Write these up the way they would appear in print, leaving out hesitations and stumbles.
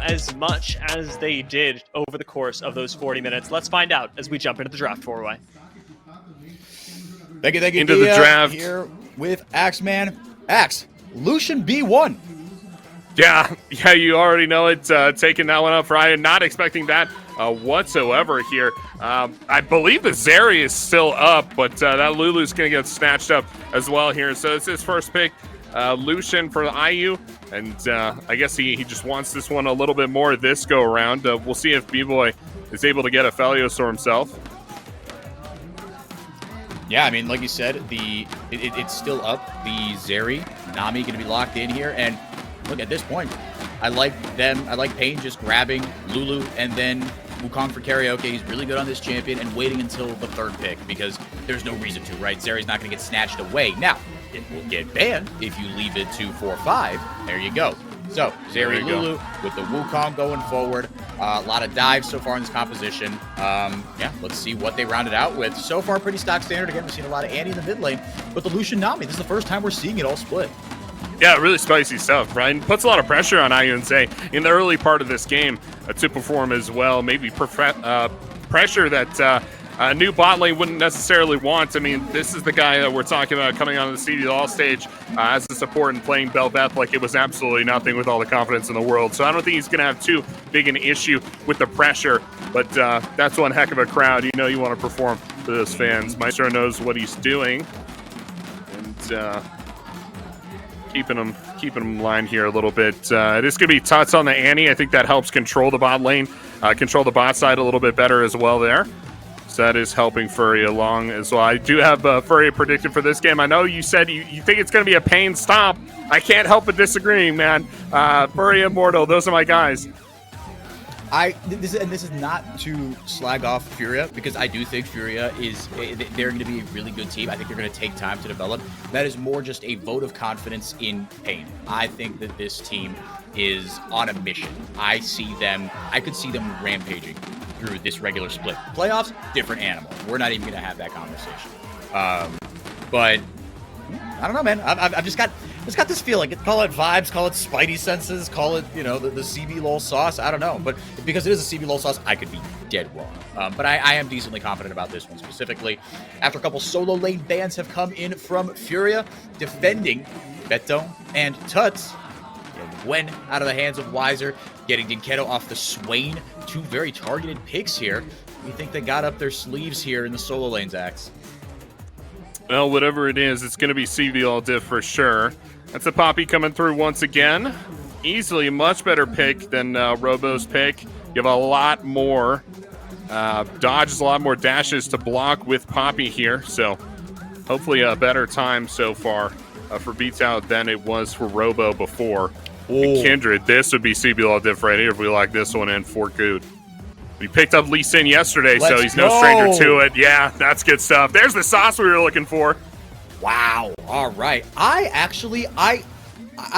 as much as they did over the course of those 40 minutes. Let's find out as we jump into the draft four-way. Thank you. Into the draft. Here with Axeman. Axe, Lucian B1. Yeah, you already know it. Taking that one up for Ryan. Not expecting that whatsoever here. I believe the Zeri is still up, but that Lulu's going to get snatched up as well here. So it's his first pick. Lucian for the IU, and I guess he just wants this one a little bit more this go around. We'll see if B-Boy is able to get a Felios for himself. Yeah, I mean, like you said, it's still up. The Zeri, Nami going to be locked in here, and look, at this point, I like Payne just grabbing Lulu and then Wukong for karaoke. He's really good on this champion and waiting until the third pick because there's no reason to, right? Zeri's not going to get snatched away. Now, it will get banned if you leave it to 4-5. There you go. So, Zeri Lulu with the Wukong going forward. A lot of dives so far in this composition. Yeah, let's see what they rounded out with. So far, pretty stock standard. Again, we've seen a lot of Annie in the mid lane, but the Lucian Nami, this is the first time we're seeing it all split. Yeah, really spicy stuff, Brian. Puts a lot of pressure on IU and say in the early part of this game to perform as well. Maybe pressure that a new bot lane wouldn't necessarily want. I mean, this is the guy that we're talking about coming on the CBLOL stage as a support and playing Bel'Veth like it was absolutely nothing with all the confidence in the world. So I don't think he's going to have too big an issue with the pressure, but that's one heck of a crowd. You know you want to perform for those fans. Maestro knows what he's doing. And keeping him in line here a little bit. This is going to be Tuts on the Annie. I think that helps control the bot lane, control the bot side a little bit better as well there. So that is helping Furia along as well. I do have Furia predicted for this game. I know you said you think it's going to be a Payne stop. I can't help but disagree, man. Furia Immortal, those are my guys. This is not to slag off Furia, because I do think Furia they're going to be a really good team. I think they're going to take time to develop. That is more just a vote of confidence in Payne. I think that this team is on a mission. I could see them rampaging through this regular split. Playoffs, different animal. We're not even going to have that conversation. But I don't know, man. I've just got this feeling. Call it vibes, call it spidey senses, call it, the CBLOL sauce. I don't know. But because it is a CBLOL sauce, I could be dead wrong. But I am decently confident about this one specifically. After a couple solo lane bans have come in from Furia, defending Beto and Tuts. When out of the hands of Weiser, getting Dinketo off the Swain. Two very targeted picks here. We think they got up their sleeves here in the solo lanes, Axe. Well, whatever it is, it's going to be CBLOL diff for sure. That's a Poppy coming through once again. Easily a much better pick than Robo's pick. You have a lot more dodges, a lot more dashes to block with Poppy here. So hopefully a better time so far for Beats Out than it was for Robo before. Kindred, this would be CBLOL diff right here if we lock this one in for Good. We picked up Lee Sin yesterday, so he's no stranger to it. Yeah, that's good stuff. There's the sauce we were looking for. Wow. All right. I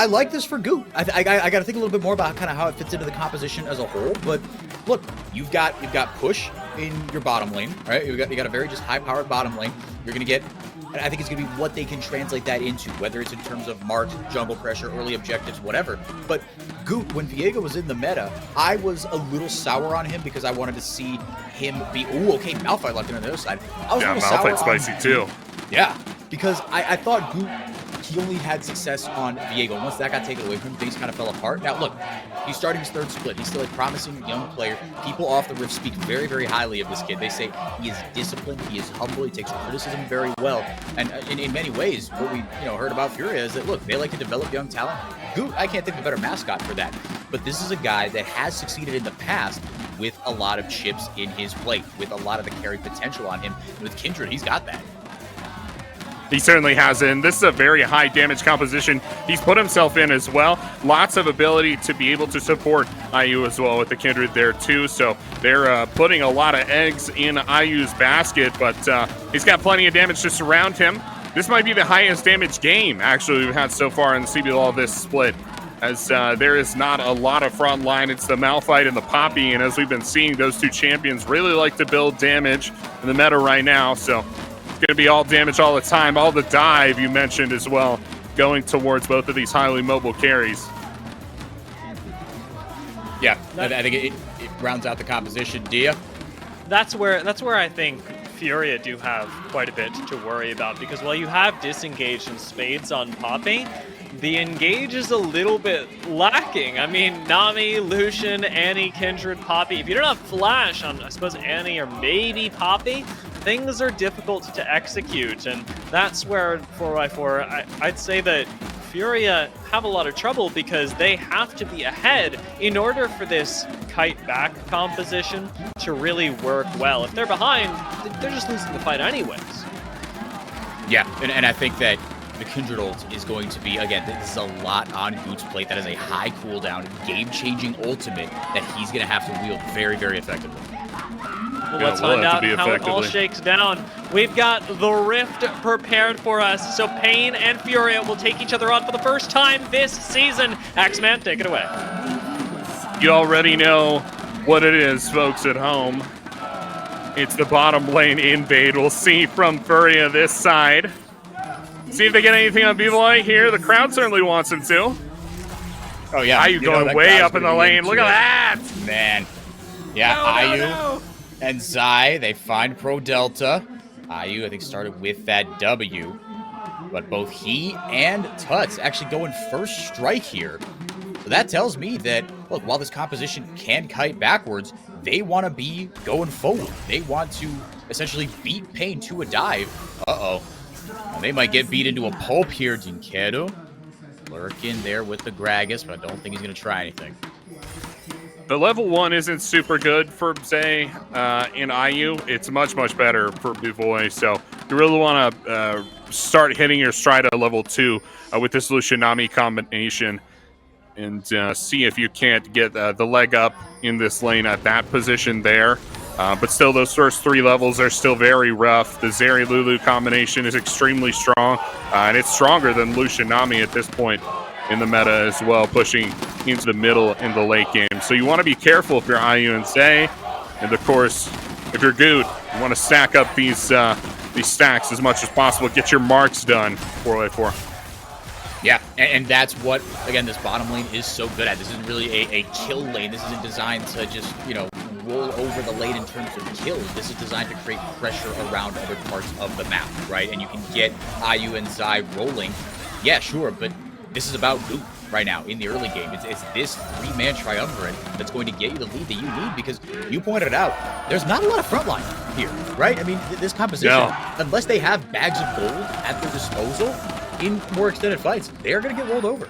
like this for Goot. I got to think a little bit more about kind of how it fits into the composition as a whole. But look, you've got push in your bottom lane, right? You got a very just high-powered bottom lane. You're going to get, and I think it's going to be what they can translate that into, whether it's in terms of marked jungle pressure, early objectives, whatever. But Goot, when Viego was in the meta, I was a little sour on him because I wanted to see him be. Ooh, okay, Malphite locked in on the other side. I was a little sour Malphite's spicy too. Yeah, because I thought Goot, he only had success on Viego. And once that got taken away from him, things kind of fell apart. Now, look, he's starting his third split. He's still a promising young player. People off the Rift speak very, very highly of this kid. They say he is disciplined, he is humble, he takes criticism very well. And in many ways, what we heard about Furia is that, look, they like to develop young talent. Goot, I can't think of a better mascot for that. But this is a guy that has succeeded in the past with a lot of chips in his plate, with a lot of the carry potential on him. And with Kindred, he's got that. He certainly has, and this is a very high damage composition he's put himself in as well. Lots of ability to be able to support IU as well with the Kindred there too. So they're putting a lot of eggs in IU's basket, but he's got plenty of damage to surround him. This might be the highest damage game actually we've had so far in the CBLOL this split, as there is not a lot of front line. It's the Malphite and the Poppy, and as we've been seeing, those two champions really like to build damage in the meta right now. So it's going to be all damage all the time. All the dive you mentioned as well, going towards both of these highly mobile carries. Yeah, I think it rounds out the composition. Dia? That's where I think Furia do have quite a bit to worry about, because while you have disengage and spades on Poppy, the engage is a little bit lacking. I mean, Nami, Lucian, Annie, Kindred, Poppy. If you don't have flash on, I suppose, Annie or maybe Poppy, things are difficult to execute, and that's where 4x4, I'd say that Furia have a lot of trouble, because they have to be ahead in order for this kite back composition to really work well. If they're behind, they're just losing the fight anyways. Yeah, and I think that the Kindred ult is going to be, again, this is a lot on Goot's plate. That is a high cooldown, game-changing ultimate that he's going to have to wield very, very effectively. Well, let's find out how it all shakes down. We've got the Rift prepared for us, so Pain and Furia will take each other on for the first time this season. Axeman, take it away. You already know what it is, folks at home. It's the bottom lane invade. We'll see from Furia this side. See if they get anything on B-Boy here. The crowd certainly wants him to. Oh, yeah. Ayu going way up in the lane. Look at that! Man. Yeah, Ayu and Zai, they find Pro Delta. Ayu, I think, started with that W. But both he and Tuts actually going first strike here. So that tells me that, look, while this composition can kite backwards, they want to be going forward. They want to essentially beat Pain to a dive. Uh-oh. They might get beat into a pulp here. Dinkedo lurking there with the Gragas, but I don't think he's going to try anything. The level 1 isn't super good for Zay in Ayu. It's much, much better for B-Boy. So you really want to start hitting your stride at level 2 with this Lucian-Nami combination, and see if you can't get the leg up in this lane at that position there. But still, those first 3 levels are still very rough. The Zeri-Lulu combination is extremely strong, and it's stronger than Lucian-Nami at this point in the meta as well, pushing into the middle in the late game. So you want to be careful if you're Ayu and Zay, and of course, if you're Good, you want to stack up these stacks as much as possible. Get your marks done, 4x4. Yeah, and that's what, again, this bottom lane is so good at. This isn't really a kill lane. This isn't designed to just, roll over the lane in terms of kills. This is designed to create pressure around other parts of the map, right? And you can get Ayu and Zai rolling. Yeah, sure, but this is about Goot right now in the early game. It's this 3-man triumvirate that's going to get you the lead that you need, because you pointed it out, there's not a lot of frontline here, right? I mean, this composition, unless they have bags of gold at their disposal in more extended fights, they're going to get rolled over.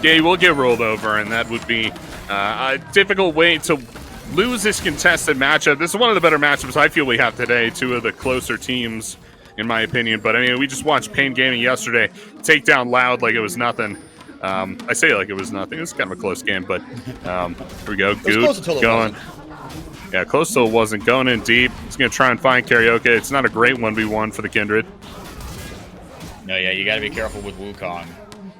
Yeah, you will get rolled over, and that would be a difficult way to lose this contested matchup. This is one of the better matchups I feel we have today. 2 of the closer teams, in my opinion. But, I mean, we just watched Pain Gaming yesterday take down Loud like it was nothing. I say like it was nothing. It was kind of a close game, but here we go. Goot going. Yeah, close till it wasn't. Going in deep. He's going to try and find Karaoke. It's not a great 1v1 for the Kindred. No, yeah, you got to be careful with Wukong.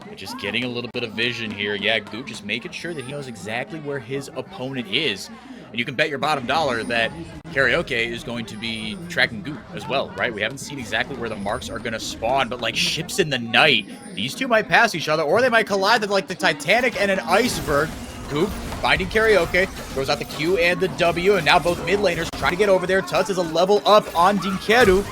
You're just getting a little bit of vision here. Yeah, Goot just making sure that he knows exactly where his opponent is. And you can bet your bottom dollar that Karaoke is going to be tracking Goot as well, right? We haven't seen exactly where the marks are going to spawn, but like ships in the night, these two might pass each other, or they might collide like the Titanic and an iceberg. Goot finding Karaoke, throws out the Q and the W, and now both mid laners trying to get over there. Tuts is a level up on Dinkedo.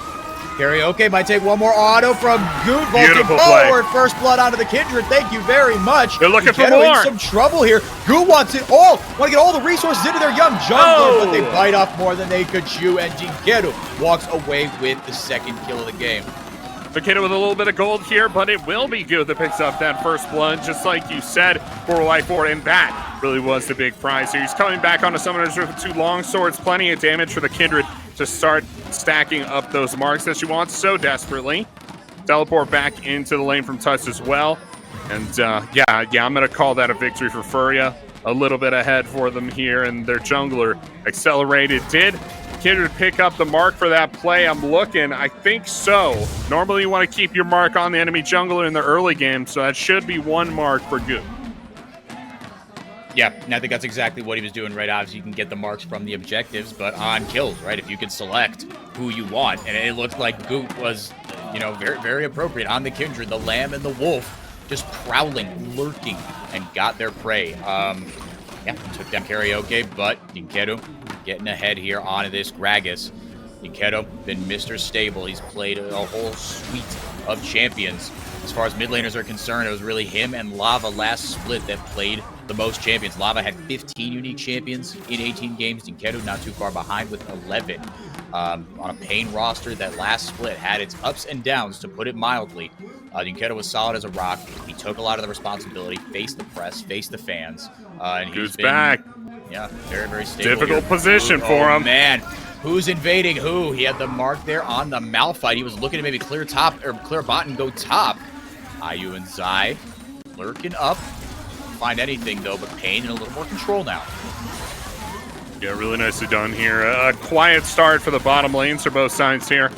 Karaoke might take one more auto from Goot, vaulting forward. First blood onto the Kindred. Thank you very much. They're looking for more. In some trouble here. Goot wants it all. Want to get all the resources into their young jungler, but they bite off more than they could chew, and Dinkedo walks away with the second kill of the game. Dinkedo with a little bit of gold here, but it will be Goot that picks up that first blood, just like you said, 4x4, and that really was the big prize here. He's coming back onto Summoner's Rift with 2 long swords, plenty of damage for the Kindred to start stacking up those marks that she wants so desperately. Teleport back into the lane from Tuts as well. And yeah, I'm going to call that a victory for Furia. A little bit ahead for them here, and their jungler accelerated. Did Kindred pick up the mark for that play? I'm looking. I think so. Normally you want to keep your mark on the enemy jungler in the early game, so that should be 1 mark for Goot. Yeah, and I think that's exactly what he was doing, right? Obviously, you can get the marks from the objectives, but on kills, right? If you can select who you want, and it looked like Goot was, very, very appropriate on the Kindred, the Lamb and the Wolf, just prowling, lurking, and got their prey. Yeah, took down Karaoke, but Dinkedo getting ahead here onto this Gragas. Dinkedo been Mr. Stable. He's played a whole suite of champions. As far as mid laners are concerned, it was really him and Lava last split that played the most champions. Lava had 15 unique champions in 18 games. Dinkedo not too far behind with 11. On a Pain roster that last split had its ups and downs, to put it mildly. Dinkedo was solid as a rock. He took a lot of the responsibility, faced the press, faced the fans. And he's been back. Yeah, very, very stable. Difficult here. position for him. Man, who's invading who? He had the mark there on the Malphite. He was looking to maybe clear top or clear bot and go top. IU and Zai lurking up. Find anything though, but Pain in a little more control now. Yeah, really nicely done here. A quiet start for the bottom lanes for both sides here.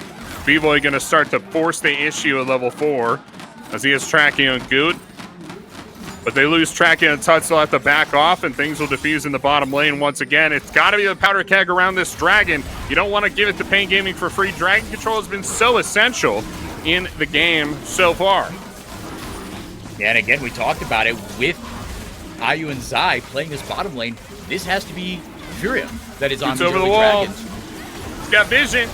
B-Boy going to start to force the issue at level 4 as he is tracking on Goot. But they lose tracking on Tutz. They'll have to back off, and things will defuse in the bottom lane once again. It's got to be the powder keg around this dragon. You don't want to give it to Pain Gaming for free. Dragon control has been so essential in the game so far. Yeah, and again, we talked about it with IU and Zai playing this bottom lane. This has to be Furia that is on these over early the wall. dragons. He's got vision.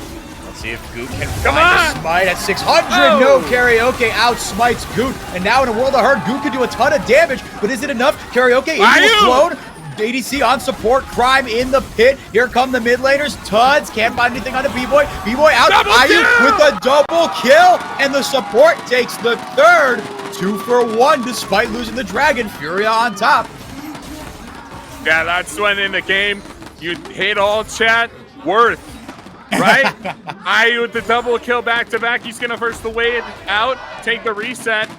Let's see if Goot can Come find on! a smite at 600. Oh! No, Karaoke out smites Goot. And now in a world of hurt, Goot can do a ton of damage. But is it enough? Karaoke into a clone. ADC on support. Crime in the pit. Here come the mid laners. Tuds can't find anything on the B-Boy. B-Boy out. Double IU kill! with a double kill. And the support takes the third. 2 for 1 despite losing the dragon. Furia on top. Yeah, that's when in the game you hit all chat worth, right? IU with the double kill back-to-back. He's going to first the wave out, take the reset,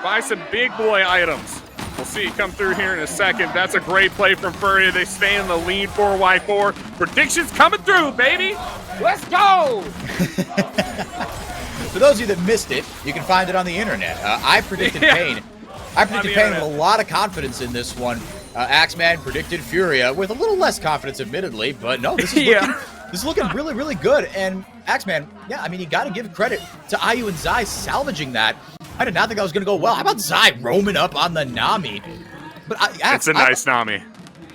buy some big boy items. We'll see it come through here in a second. That's a great play from Furia. They stay in the lead 4x4. Predictions coming through, baby. Let's go. For those of you that missed it, you can find it on the internet. I predicted Pain. I predicted Pain with a lot of confidence in this one. Axeman predicted Furia with a little less confidence, admittedly, but no, this is looking really, really good. And Axeman, yeah, I mean, you got to give credit to IU and Zai salvaging that. I did not think that was going to go well. How about Zai roaming up on the Nami? But it's a nice Nami.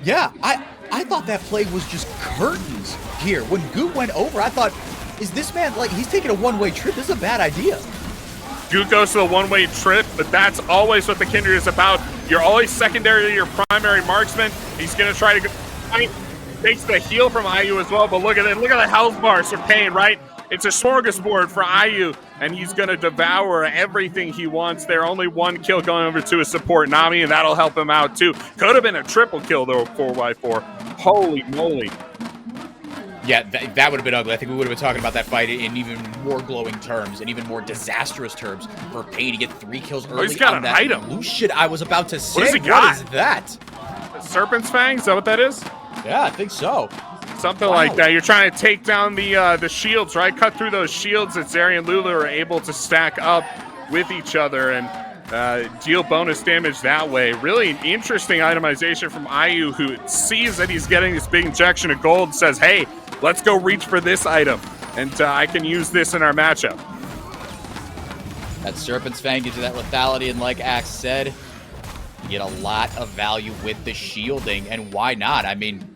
Yeah, I thought that play was just curtains here. When Goot went over, I thought, is this man, like, he's taking a one-way trip? This is a bad idea. Goot goes to the one-way trip, but that's always what the Kindred is about. You're always secondary to your primary marksman. He's going to try to go. Takes the heal from IU as well, but look at it. Look at the health bars for Pain, right? It's a smorgasbord for IU, and he's going to devour everything he wants there. Only one kill going over to his support, Nami, and that'll help him out, too. Could have been a triple kill, though, 4x4. Holy moly. Yeah, that would have been ugly. I think we would have been talking about that fight in even more glowing terms and even more disastrous terms for Pain to get 3 kills early. He's got on an that item. Lucian I was about to say. What has he got? What is that? Serpent's Fang, is that what that is? Yeah, I think so. Something like that. You're trying to take down the shields, right? Cut through those shields that Zeri and Lulu are able to stack up with each other and deal bonus damage that way. Really interesting itemization from IU, who sees that he's getting this big injection of gold, says, hey, let's go reach for this item, and I can use this in our matchup. That Serpent's Fang gives you that lethality, and like Axe said, you get a lot of value with the shielding, and why not? I mean,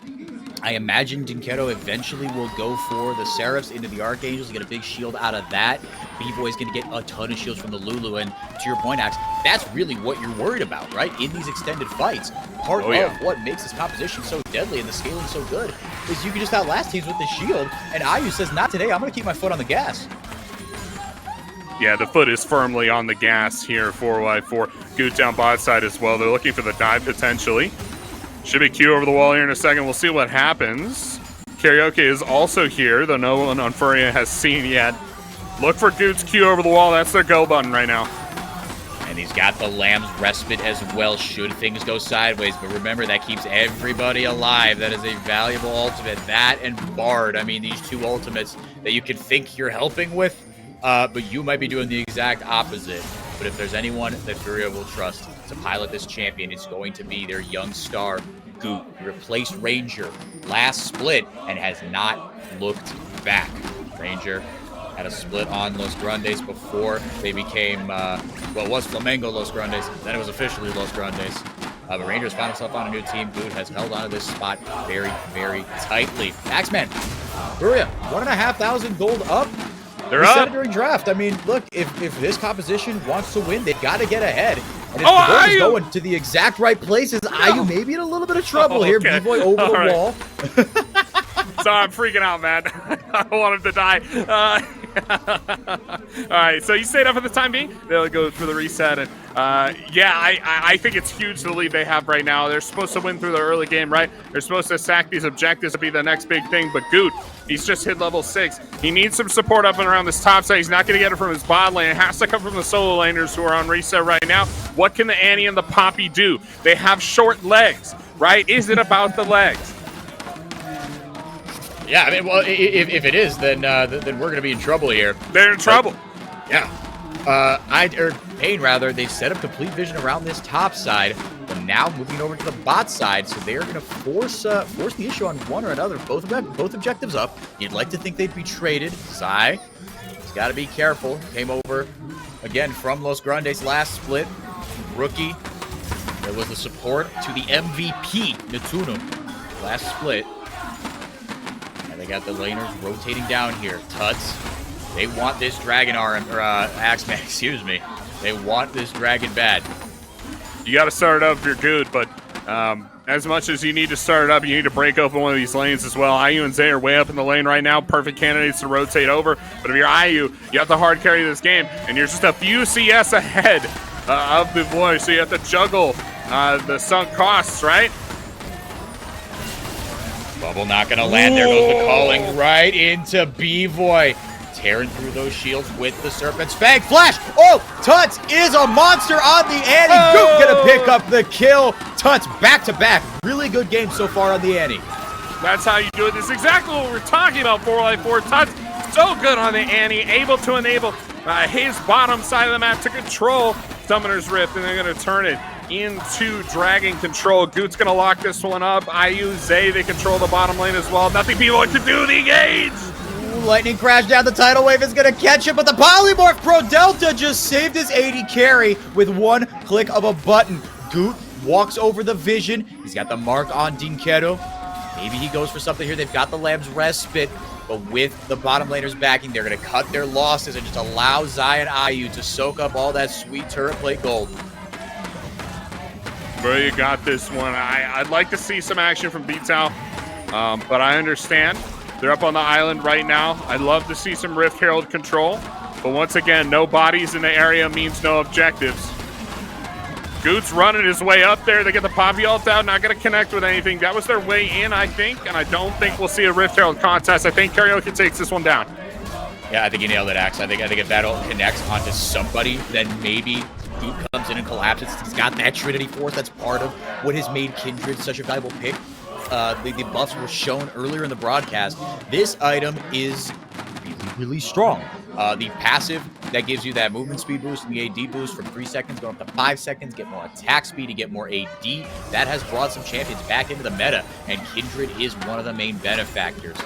I imagine Dinkedo eventually will go for the Seraphs into the Archangels, get a big shield out of that. B-Boy's going to get a ton of shields from the Lulu, and to your point, Axe, that's really what you're worried about, right? In these extended fights, part of what makes this composition so deadly and the scaling so good is you can just outlast teams with the shield, and IU says, not today, I'm going to keep my foot on the gas. Yeah, the foot is firmly on the gas here, 4x4. Goot down bot side as well. They're looking for the dive potentially. Should be Q over the wall here in a second. We'll see what happens. Karaoke is also here, though no one on Furia has seen yet. Look for Goot's Q over the wall. That's their go button right now. And he's got the Lamb's Respite as well, should things go sideways. But remember, that keeps everybody alive. That is a valuable ultimate. That and Bard. I mean, these 2 ultimates that you could think you're helping with, but you might be doing the exact opposite. But if there's anyone that Furia will trust to pilot this champion, it's going to be their young star, Goot. He replaced Ranger last split and has not looked back. Ranger had a split on Los Grandes before they became, well, it was Flamengo Los Grandes, then it was officially Los Grandes. But Rangers found himself on a new team. Good has held onto this spot very, very tightly. Axeman, Furia, 1,500 gold up. They're We said up. it during draft. I mean, look, if this composition wants to win, they've got to get ahead. And if Oh, the gold is IU! going to the exact right places, IU may be in a little bit of trouble here. Okay. B-Boy over All the right. wall. Sorry, I'm freaking out, man. I don't want him to die. All right, so you stayed up for the time being. They'll go for the reset, and yeah, I think it's huge the lead they have right now. They're supposed to win through the early game, right? They're supposed to sack these objectives to be the next big thing. But Goot, he's just hit level 6. He needs some support up and around this top side. He's not going to get it from his bot lane. It has to come from the solo laners who are on reset right now. What can the Annie and the Poppy do? They have short legs, right? Is it about the legs? Yeah, I mean, well, if it is, then we're going to be in trouble here. They're in trouble. Yeah. Pain, rather, they set up complete vision around this top side, but now moving over to the bot side, so they're going to force the issue on one or another. Both objectives up. You'd like to think they'd be traded. Zai, he's got to be careful. Came over, again, from Los Grandes last split. Rookie. There was the support to the MVP, Netunu, last split. And they got the laners rotating down here. Tuts. They want this dragon arm, or Axeman, excuse me. They want this dragon bad. You got to start it up if you're good, but as much as you need to start it up, you need to break open one of these lanes as well. IU and Zay are way up in the lane right now. Perfect candidates to rotate over. But if you're IU, you have to hard carry this game, and you're just a few CS ahead of the boy, so you have to juggle the sunk costs, right? Bubble not going to land. There goes the calling right into B-Boy. Tearing through those shields with the Serpent's Fang. Flash! Oh! Tuts is a monster on the Annie. Oh! Goop gonna pick up the kill. Tuts back-to-back. Really good game so far on the Annie. That's how you do it. This is exactly what we're talking about, 4x4 Tuts. So good on the Annie, able to enable his bottom side of the map to control Summoner's Rift, and they're going to turn it into Dragon control. Goot's going to lock this one up. IU, Zay, they control the bottom lane as well. Nothing people can do. The engage! Lightning crash down. The tidal wave is going to catch him, but the Polymorph Pro Delta just saved his 80 carry with one click of a button. Goot walks over the vision. He's got the mark on Dinquero. Maybe he goes for something here. They've got the Lamb's Respite, but with the bottom laners backing, they're going to cut their losses and just allow Zai and IU to soak up all that sweet turret plate gold. Bro, you got this one. I'd like to see some action from Beatao, but I understand. They're up on the island right now. I'd love to see some Rift Herald control. But once again, no bodies in the area means no objectives. Goot's running his way up there. They get the Poppy ult out. Not going to connect with anything. That was their way in, I think. And I don't think we'll see a Rift Herald contest. I think Karaoke takes this one down. Yeah, I think you nailed it, Axe. I think if that ult connects onto somebody, then maybe Goot comes in and collapses. He's got that Trinity Force. That's part of what has made Kindred such a valuable pick. The buffs were shown earlier in the broadcast. This item is really, really strong. The passive that gives you that movement speed boost and the AD boost from 3 seconds going up to 5 seconds, get more attack speed, you get more AD. That has brought some champions back into the meta, and Kindred is one of the main benefactors.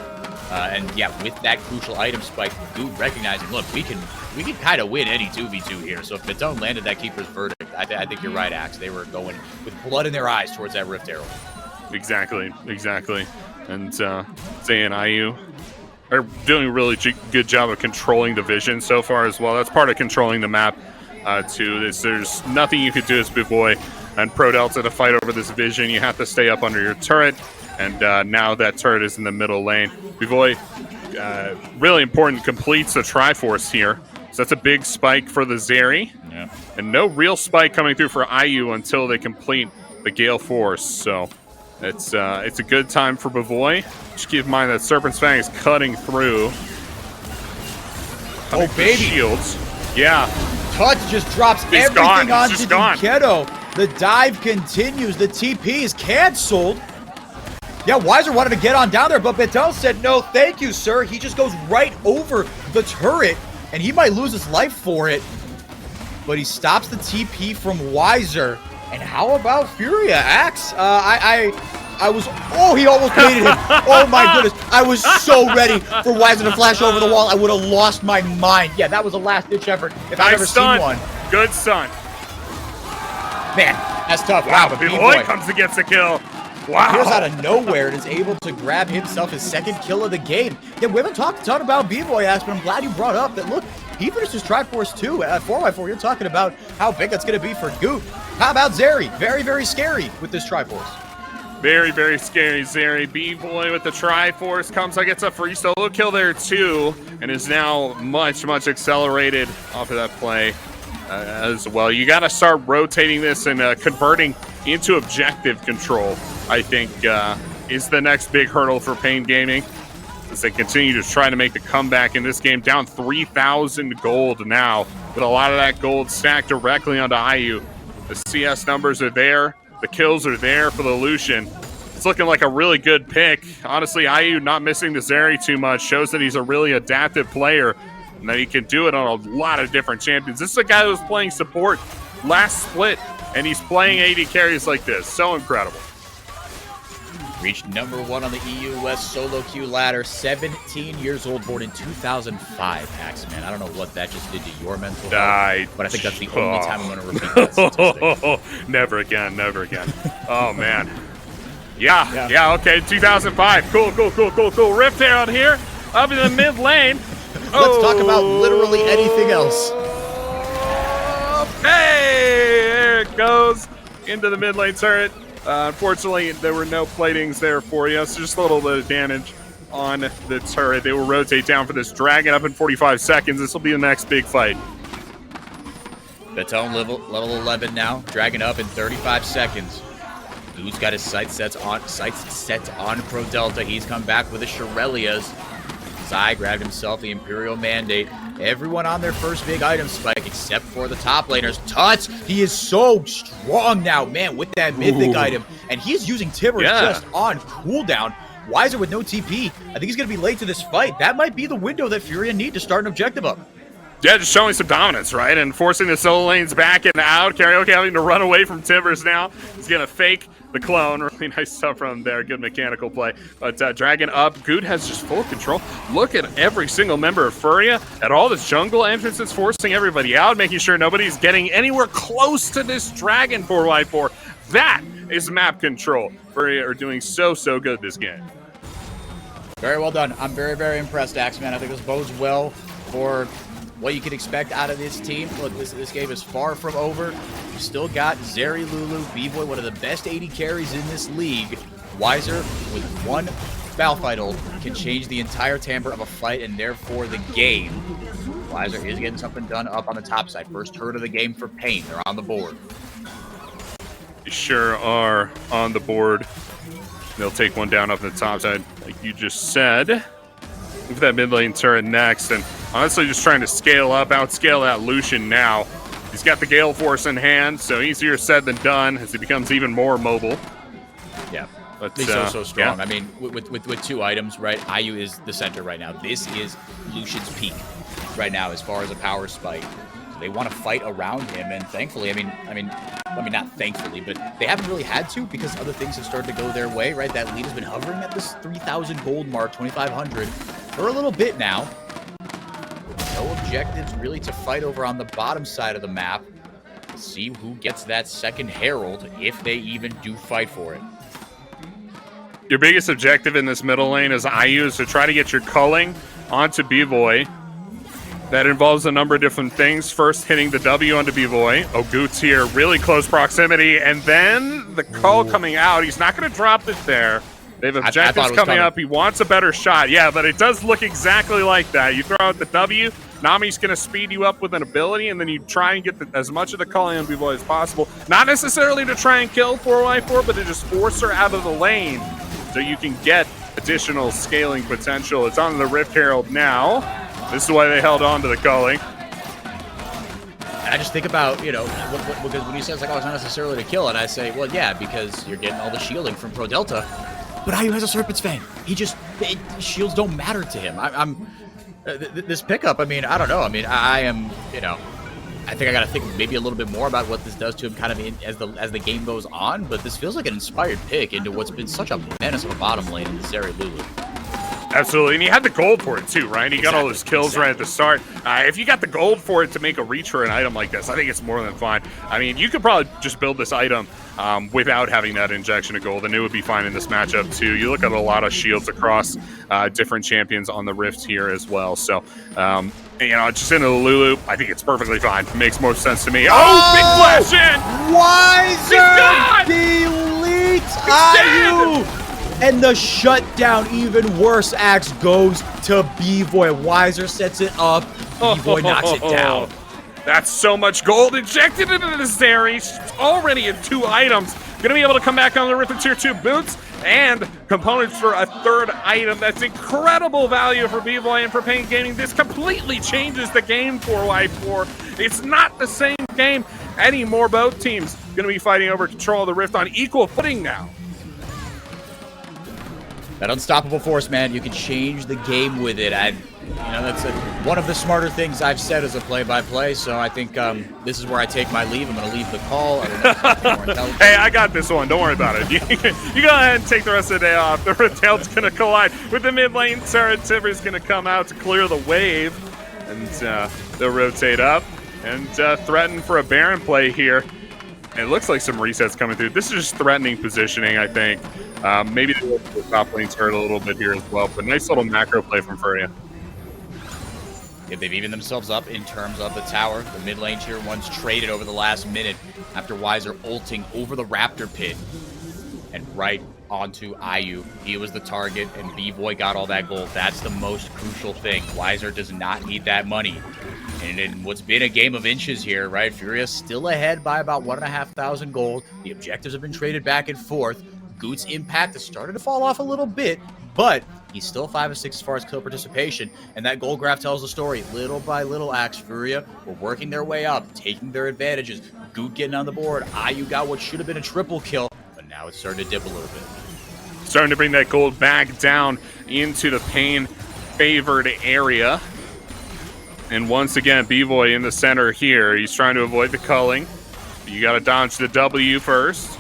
And yeah, with that crucial item spike, Goot recognizing, look, we can kind of win any 2v2 here. So if Baton landed that Keeper's Verdict, I think you're right, Axe. They were going with blood in their eyes towards that Rift Herald. Exactly. And Zay and IU are doing a really good job of controlling the vision so far as well. That's part of controlling the map too. There's nothing you could do as Big Boy and Pro Delta to fight over this vision. You have to stay up under your turret, and now that turret is in the middle lane. Big Boy, really important, completes the Triforce here. So that's a big spike for the Zeri. Yeah. And no real spike coming through for IU until they complete the Gale Force. So it's a good time for Bavoy. Just keep in mind that Serpent's Fang is cutting through. Oh, baby. Shields. Yeah. Tuts just drops He's everything gone. He's onto just gone. Dinquero. The dive continues. The TP is canceled. Yeah, Weiser wanted to get on down there, but Betel said, no, thank you, sir. He just goes right over the turret, and he might lose his life for it. But he stops the TP from Weiser. And how about Furia? Axe? I was, oh, he almost baited him. Oh my goodness. I was so ready for Weiser to flash over the wall. I would have lost my mind. Yeah, that was a last ditch effort if I've ever seen one. Good stun. Man, That's tough. Wow, but B-Boy comes and gets a kill. Wow. Appears out of nowhere and is able to grab himself his second kill of the game. Yeah, we haven't talked a ton about B-Boy, but I'm glad you brought up that, look, he finished his Triforce 2 at 4x4. You're talking about how big that's going to be for Goot. How about Zeri? Very, very scary with this Triforce. Very, very scary, Zeri. B-Boy with the Triforce comes and gets a free solo kill there, too, and is now much, much accelerated off of that play as well. You got to start rotating this and converting into objective control, I think, is the next big hurdle for Pain Gaming as they continue to try to make the comeback in this game. Down 3,000 gold now, with a lot of that gold stacked directly onto IU. The CS numbers are there. The kills are there for the Lucian. It's looking like a really good pick. Honestly, IU not missing the Zeri too much shows that he's a really adaptive player and that he can do it on a lot of different champions. This is a guy who was playing support last split, and he's playing AD carries like this. So incredible. Reached number 1 on the EU West solo queue ladder. 17 years old, born in 2005. Axeman, I don't know what that just did to your mental health, but I think that's the only time I'm going to repeat that statistic. Never again, never again. Oh, man. Yeah, okay, 2005. Cool. Rift Herald here, up in the mid lane. Let's talk about literally anything else. Hey, there it goes into the mid lane turret. Unfortunately, there were no platings there for you, so just a little bit of damage on the turret. They will rotate down for this Dragon up in 45 seconds. This will be the next big fight. Baton level 11 now. Dragon up in 35 seconds. Who's got his sights set on Pro Delta. He's come back with a Shirelia's. Zai grabbed himself the Imperial Mandate. Everyone on their first big item spike except for the top laners. Tuts, he is so strong now, man, with that mythic item. And he's using Timber just on cooldown. Wiser with no TP. I think he's going to be late to this fight. That might be the window that Furia need to start an objective up. Yeah, just showing some dominance, right? And forcing the solo lanes back and out. Karaoke having to run away from Timbers now. He's going to fake the clone. Really nice stuff from there. Good mechanical play. But Dragon up. Good has just full control. Look at every single member of Furia. At all this jungle entrances, forcing everybody out, making sure nobody's getting anywhere close to this Dragon 4x4. That is map control. Furia are doing so good this game. Very well done. I'm very, very impressed, Axeman. I think this bodes well for what you can expect out of this team. Look, this game is far from over. You still got Zeri, Lulu, B-Boy, one of the best AD carries in this league. Wiser, with one Malphite can change the entire timbre of a fight and therefore the game. Wiser is getting something done up on the top side. First turn of the game for Pain. They're on the board. They sure are on the board. They'll take one down up on the top side, like you just said. Move that mid lane turret next, and honestly just trying to scale up, outscale that Lucian now. He's got the Gale Force in hand, so easier said than done as he becomes even more mobile. Yeah, but he's so strong. Yeah. I mean, with two items, right? IU is the center right now. This is Lucian's peak right now as far as a power spike. So they want to fight around him, and thankfully, I mean, not thankfully, but they haven't really had to because other things have started to go their way, right? That lead has been hovering at this 3,000 gold mark, 2,500 for a little bit now. No objectives really to fight over on the bottom side of the map. Let's see who gets that second Herald, if they even do fight for it. Your biggest objective in this middle lane as IU is to try to get your culling onto B-Boy. That involves a number of different things. First, hitting the W onto B-Boy. Oh, Goot's here, really close proximity. And then the call coming out. He's not going to drop it there. They have objectives coming up. He wants a better shot. Yeah, but it does look exactly like that. You throw out the W, Nami's going to speed you up with an ability, and then you try and get as much of the calling on B-Boy as possible. Not necessarily to try and kill 4x4, but to just force her out of the lane so you can get additional scaling potential. It's on the Rift Herald now. This is why they held on to the calling. I just think about, because when he says, like, oh, it's not necessarily to kill, and I say, well, yeah, because you're getting all the shielding from Pro Delta. But IU has a Serpent's Fang. Shields don't matter to him. This pickup, I mean, I don't know. I mean, I am, I think I got to think maybe a little bit more about what this does to him kind of as the game goes on, but this feels like an inspired pick into what's been such a menace of a bottom lane in the Zeri Lulu. Absolutely, and he had the gold for it too, right? He got all those kills right at the start. If you got the gold for it to make a reach for an item like this, I think it's more than fine. I mean, you could probably just build this item without having that injection of gold, and it would be fine in this matchup too. You look at a lot of shields across different champions on the Rift here as well. So, you know, just into the Lulu, I think it's perfectly fine. It makes more sense to me. Oh, big flash in! Wiser deletes IU! And the shutdown, even worse, Axe goes to B-Boy. Wiser sets it up. B-Boy knocks it down. That's so much gold injected into this Zeri. She's already in 2 items. Gonna be able to come back on the Rift with tier 2 boots and components for a 3rd item. That's incredible value for B-Boy and for Pain Gaming. This completely changes the game for Y4. It's not the same game anymore. Both teams gonna be fighting over control of the Rift on equal footing now. That unstoppable force, man, you can change the game with it. That's one of the smarter things I've said as a play-by-play, so I think this is where I take my leave. I'm going to leave the call. Hey, I got this one. Don't worry about it. You go ahead and take the rest of the day off. The Retail's going to collide with the mid lane. Sarah Tiver's going to come out to clear the wave, and they'll rotate up and threaten for a Baron play here. It looks like some resets coming through. This is just threatening positioning, I think. Maybe the top lane's hurt a little bit here as well, but nice little macro play from Furia. Yeah, they've evened themselves up in terms of the tower. The mid lane tier 1's traded over the last minute after Wiser ulting over the Raptor pit and right onto IU. He was the target, and B-Boy got all that gold. That's the most crucial thing. Wiser does not need that money. And in what's been a game of inches here, right? Furia still ahead by about 1,500 gold. The objectives have been traded back and forth. Goot's impact has started to fall off a little bit, but he's still 5 of 6 as far as kill participation. And that gold graph tells the story. Little by little, Axe Furia were working their way up, taking their advantages. Goot getting on the board. IU got what should have been a triple kill, but now it's starting to dip a little bit. Starting to bring that gold back down into the Pain-favored area. And once again, B-Boy in the center here. He's trying to avoid the culling. You got to dodge the W first.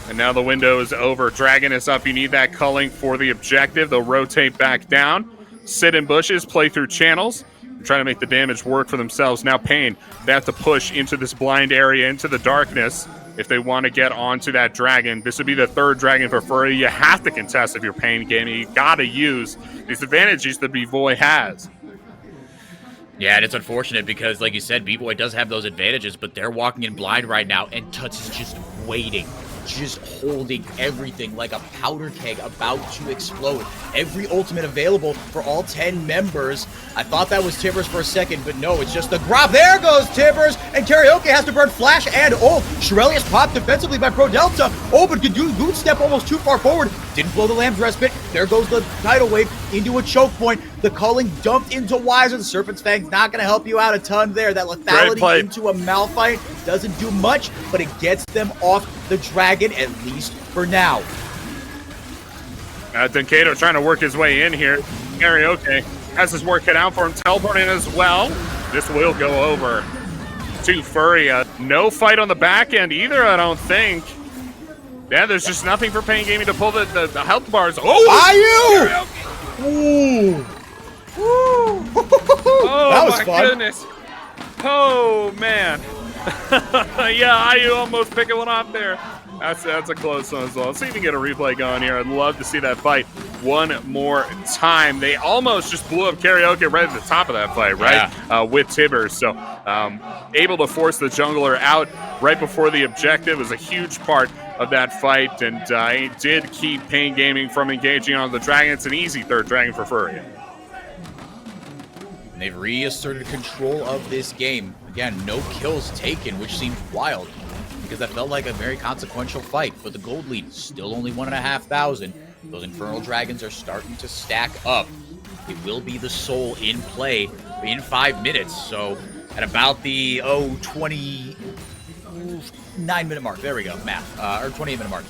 And now the window is over. Dragon is up. You need that culling for the objective. They'll rotate back down, sit in bushes, play through channels, and try to make the damage work for themselves. Now Pain, they have to push into this blind area, into the darkness, if they want to get onto that dragon. This would be the 3rd dragon for Furia. You have to contest if you're Pain Gaming. You got to use these advantages that B-Boy has. Yeah, and it's unfortunate because, like you said, B-Boy does have those advantages, but they're walking in blind right now, and Tuts is just waiting, just holding everything like a powder keg about to explode. Every ultimate available for all 10 members. I thought that was Tibbers for a second, but no, it's just the grab. There goes Tibbers, and Karaoke has to burn flash and ult. Shirelius popped defensively by Pro Delta. Oh, but Goot step almost too far forward. Didn't blow the Lamb's Respite. There goes the tidal wave into a choke point. The culling dumped into Wiser. The Serpent's Fang's not going to help you out a ton there. That lethality into a Malphite doesn't do much, but it gets them off the dragon, at least for now. Denkato trying to work his way in here. Karaoke has his work cut out for him. Teleporting as well. This will go over to Furia. No fight on the back end either, I don't think. Yeah, there's just nothing for Pain Gaming to pull the health bars. Oh! IU! Ooh! Woo! Oh, that was my fun. Goodness. Oh, man. Yeah, IU almost picking one off there. That's a close one as well. Let's see if we can get a replay going here. I'd love to see that fight one more time. They almost just blew up Karaoke right at the top of that fight, right? Yeah. With Tibbers. So able to force the jungler out right before the objective was a huge part of that fight, and it did keep Pain Gaming from engaging on the dragon. It's an easy 3rd dragon for Furia. And they've reasserted control of this game. Again, no kills taken, which seemed wild, because that felt like a very consequential fight, but the gold lead is still only 1,500. Those Infernal Dragons are starting to stack up. It will be the soul in play in 5 minutes, so at about the 29-minute mark, there we go, math, or 28-minute mark,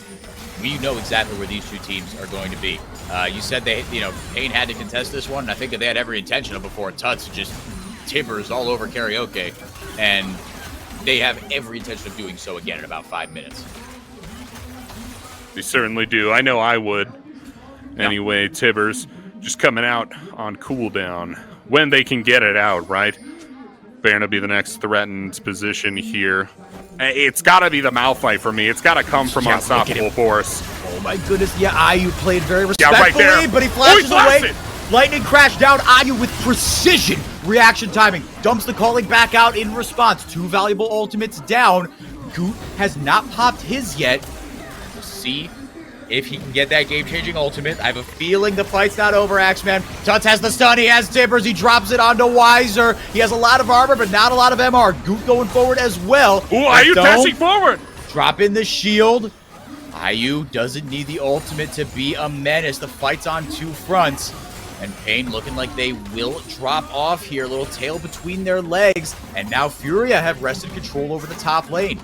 we know exactly where these 2 teams are going to be. You said Pain had to contest this one, and I think that they had every intention of before Tuts just Tibbers all over Karaoke, and they have every intention of doing so again in about 5 minutes. They certainly do. I know I would. Anyway, Tibbers just coming out on cooldown when they can get it out, right? Baron will be the next threatened position here. It's got to be the Malphite for me. It's got to come from Unstoppable Force. Oh my goodness, yeah, IU played very respectfully, right there. but he flashes away. It. Lightning crash down, IU with precision. Reaction timing, dumps the calling back out in response. 2 valuable ultimates down. Goot has not popped his yet. We'll see if he can get that game-changing ultimate. I have a feeling the fight's not over, Axeman. Tuts has the stun, he has Timbers, he drops it onto Weiser. He has a lot of armor, but not a lot of MR. Goot going forward as well. Ooh, IU dashing forward. Drop in the shield. IU doesn't need the ultimate to be a menace. The fight's on 2 fronts. And Pain looking like they will drop off here. A little tail between their legs. And now Furia have wrested control over the top lane.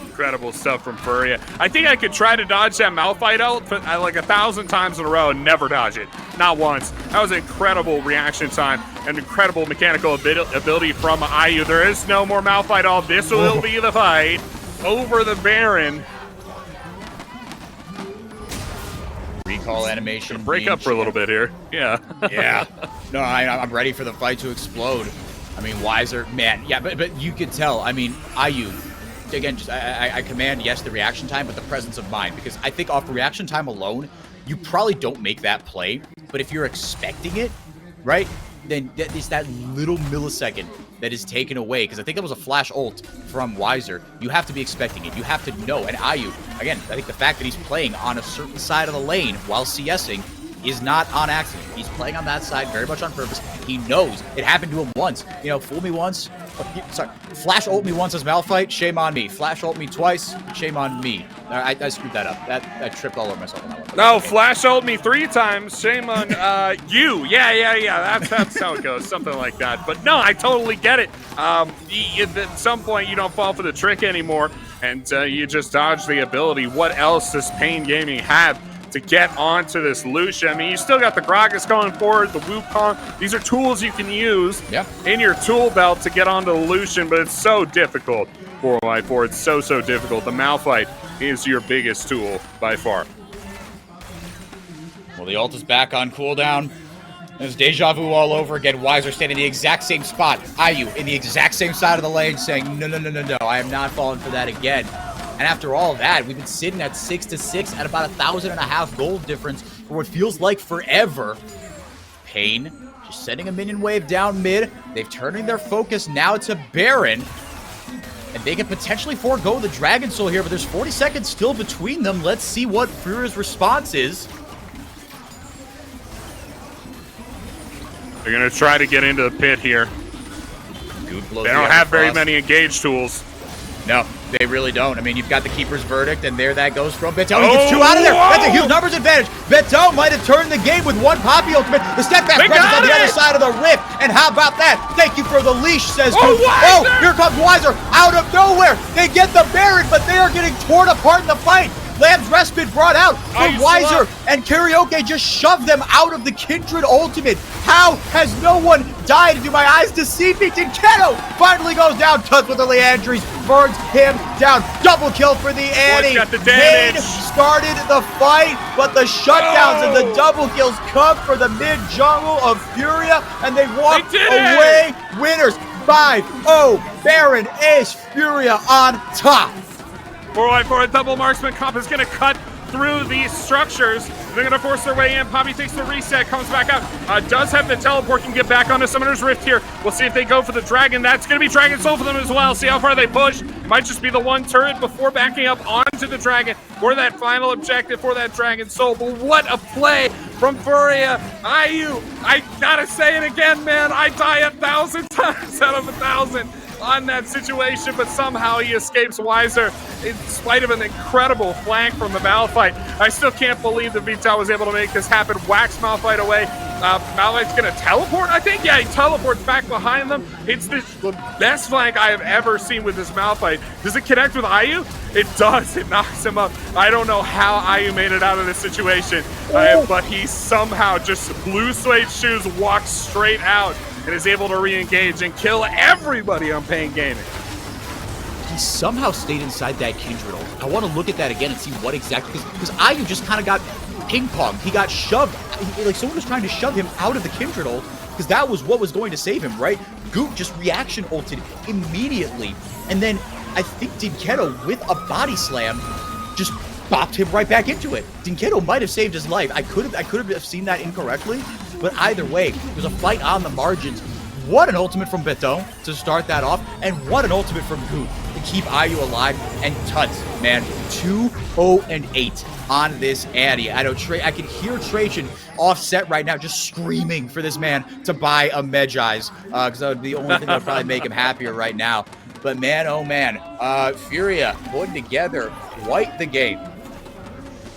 Incredible stuff from Furia. I think I could try to dodge that Malphite ult, but like 1,000 times in a row and never dodge it. Not once. That was incredible reaction time and incredible mechanical ability from IU. There is no more Malphite ult. This will be the fight over the Baron. Recall animation. Break up for a little bit here. Yeah. Yeah. No, I'm ready for the fight to explode. I mean, Weiser, man. Yeah, but you could tell. I mean, IU. Again, just I command, yes, the reaction time, but the presence of mind. Because I think off reaction time alone, you probably don't make that play. But if you're expecting it, right, then it's that little millisecond that is taken away. Because I think that was a flash ult from Weiser. You have to be expecting it. You have to know. And IU, again, I think the fact that he's playing on a certain side of the lane while CSing is not on accident. He's playing on that side very much on purpose. He knows. It happened to him once. You know, fool me once. Sorry, flash ult me once as Malphite, shame on me. Flash ult me twice, shame on me. I screwed that up. I tripped all over myself on that one. No, flash ult me 3 times, shame on you. Yeah. That's how it goes, something like that. But no, I totally get it. At some point, you don't fall for the trick anymore, and you just dodge the ability. What else does Pain Gaming have to get onto this Lucia? I mean, you still got the Gragas going forward, the Wukong. These are tools you can use in your tool belt to get onto the Lucian, but it's so difficult. 4x4, it's so difficult. The Malphite is your biggest tool by far. Well, the ult is back on cooldown. There's deja vu all over again. Weiser standing in the exact same spot. IU in the exact same side of the lane saying, no, I am not falling for that again. And after all that, we've been sitting at 6-6 at about 1,500 gold difference for what feels like forever. Pain just sending a minion wave down mid. They've turning their focus now to Baron. And they can potentially forego the Dragon Soul here, but there's 40 seconds still between them. Let's see what Furia's response is. They're going to try to get into the pit here. They don't have very many engage tools. No, they really don't. I mean, you've got the Keeper's Verdict, and there that goes from Beto. He gets 2 out of there. That's a huge numbers advantage. Beto might have turned the game with 1 Poppy ultimate. The step back presence on the other side of the rift. And how about that? Thank you for the leash, says Goot. Oh, here comes Weiser out of nowhere. They get the Baron, but they are getting torn apart in the fight. Lamb's Respite brought out for Weiser, and Karaoke just shoved them out of the Kindred ultimate. How has no one died? Do my eyes deceive me? Tinketo finally goes down. Tuts with the Leandries, burns him down. Double kill for the Annie. Pain started the fight, but the shutdowns and the double kills come for the mid jungle of Furia, and they walk away winners. 5-0. Baron Ace Furia on top. 4x4, double marksman comp is going to cut through these structures. They're going to force their way in. Poppy takes the reset, comes back out. Does have the teleport, can get back onto Summoner's Rift here. We'll see if they go for the Dragon. That's going to be Dragon Soul for them as well. See how far they push. Might just be the 1 turret before backing up onto the Dragon for that final objective for that Dragon Soul. But what a play from Furia. IU, I gotta say it again, man. I die 1,000 times out of 1,000. On that situation, but somehow he escapes Weiser in spite of an incredible flank from the Malphite. I still can't believe that Vital was able to make this happen. Whacks Malphite away. Malphite's gonna teleport, I think? Yeah, he teleports back behind them. It's the best flank I have ever seen with this Malphite. Does it connect with IU? It does. It knocks him up. I don't know how IU made it out of this situation, but he somehow just blue suede shoes walks straight out and is able to re-engage and kill everybody on Pain Gaming. He somehow stayed inside that Kindred ult. I want to look at that again and see what exactly, because IU just kind of got ping pong. He got shoved. Like someone was trying to shove him out of the Kindred ult because that was what was going to save him, right? Goop just reaction ulted immediately. And then I think Dinketo with a body slam just bopped him right back into it. Dinketo might have saved his life. I could have seen that incorrectly, but either way, there's a fight on the margins. What an ultimate from Beto to start that off, and what an ultimate from Goop to keep IU alive. And Tuts, man, 2-0-8 on this Addy. I know I can hear Trajan offset right now, just screaming for this man to buy a Medjai's, because that would be the only thing that would probably make him happier right now. But man, oh man, Furia putting together quite the game.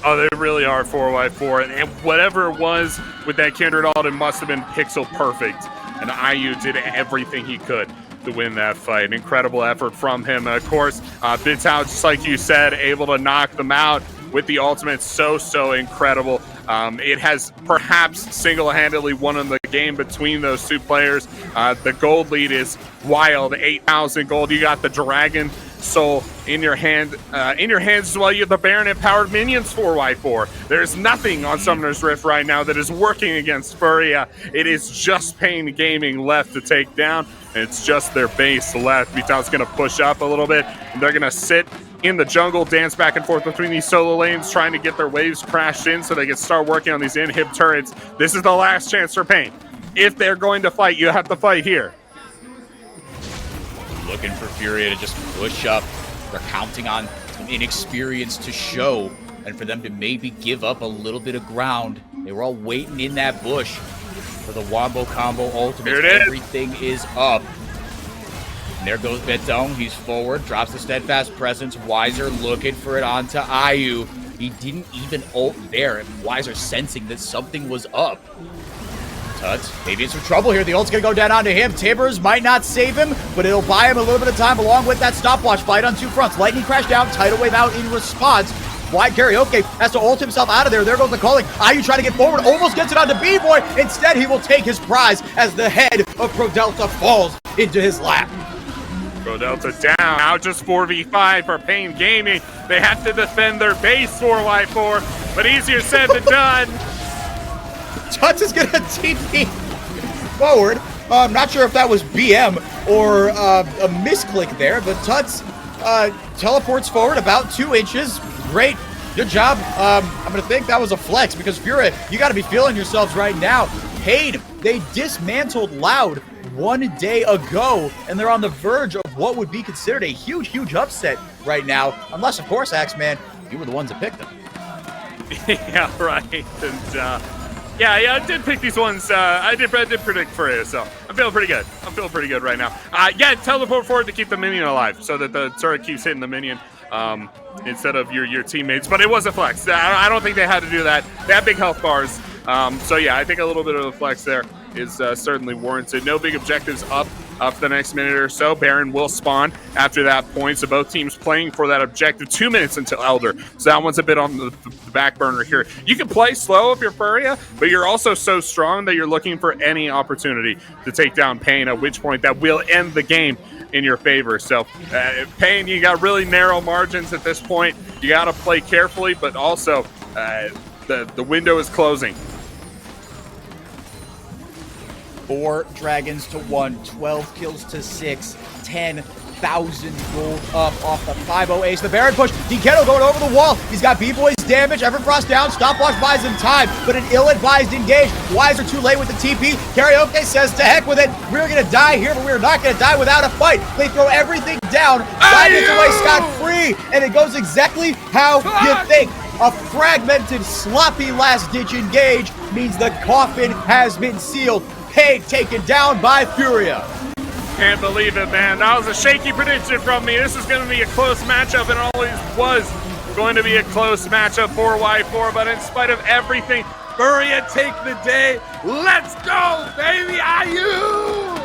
Oh, they really are 4x4, and whatever it was with that Kindred ult, it must have been pixel perfect. And IU did everything he could to win that fight. An incredible effort from him. Of course, Bitao, just like you said, able to knock them out with the ultimate. So incredible. It has perhaps single-handedly won the game between those two players. The gold lead is wild, 8,000 gold. You got the Dragon Soul in your hands as well. You have the Baron empowered minions 4x4. There's nothing on Summoner's Rift right now that is working against Furia. It is just Pain Gaming left to take down, and it's just their base left. Vitao's going to push up a little bit, and they're going to sit in the jungle, dance back and forth between these solo lanes, trying to get their waves crashed in so they can start working on these inhib turrets. This is the last chance for Pain. If they're going to fight, you have to fight here. Looking for Furia to just push up. They're counting on some inexperience to show and for them to maybe give up a little bit of ground. They were all waiting in that bush for the Wombo combo ultimate. Here it is. Everything is up. And there goes Beton. He's forward, drops the steadfast presence. Weiser looking for it onto IU. He didn't even ult there. And Weiser sensing that something was up. Tuts, maybe in some trouble here. The ult's gonna go down onto him. Tibbers might not save him, but it'll buy him a little bit of time along with that stopwatch fight on two fronts. Lightning crash down, tidal wave out in response. Wide Karaoke has to ult himself out of there. There goes the calling. IU trying to get forward, almost gets it onto B-Boy. Instead, he will take his prize as the head of Pro Delta falls into his lap. Pro Delta down. Now just 4v5 for Pain Gaming. They have to defend their base 4x4, but easier said than done. Tuts is gonna TP forward. I'm not sure if that was BM or a misclick there, but Tuts teleports forward about 2 inches. Great, good job. I'm gonna think that was a flex because Furia, you gotta be feeling yourselves right now. Paid, they dismantled Loud 1 day ago, and they're on the verge of what would be considered a huge upset right now. Unless, of course, Axeman, you were the ones that picked them. Yeah, right. And yeah, I did pick these ones. I did predict for you, so I'm feeling pretty good. I'm feeling pretty good right now. Yeah, teleport forward to keep the minion alive so that the turret keeps hitting the minion instead of your teammates. But it was a flex. I don't think they had to do that. They have big health bars. So yeah, I think a little bit of a flex there is certainly warranted. No big objectives up for the next minute or so. Baron will spawn after that point, so both teams playing for that objective. 2 minutes until Elder, so that one's a bit on the back burner here. You can play slow if you're Furia, but you're also so strong that you're looking for any opportunity to take down Pain, at which point that will end the game in your favor. So Pain, you got really narrow margins at this point. You got to play carefully, but also the window is closing. 4 dragons to 1, 12 kills to 6, 10,000 gold up off the 5-0 ace. The Baron push, Dinketo going over the wall. He's got B-Boy's damage, Everfrost down, stopwatch buys him time, but an ill-advised engage. Weiser too late with the TP. Karaoke says to heck with it. We're gonna die here, but we're not gonna die without a fight. They throw everything down, Ryan gets away scot-free, and it goes exactly how you think. A fragmented, sloppy last-ditch engage means the coffin has been sealed. Pain taken down by Furia. Can't believe it, man. That was a shaky prediction from me. This is going to be a close matchup, and it always was going to be a close matchup, 4x4. But in spite of everything, Furia take the day. Let's go, baby, IU!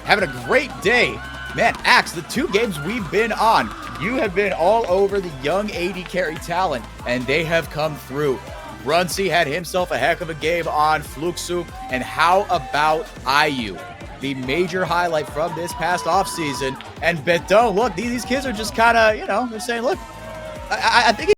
Having a great day. Man, Axe, the 2 games we've been on, you have been all over the young AD carry talent, and they have come through. Runcie had himself a heck of a game on Fluxu, and how about IU? The major highlight from this past offseason. And Beton, look, these kids are just kind of, they're saying, look, I think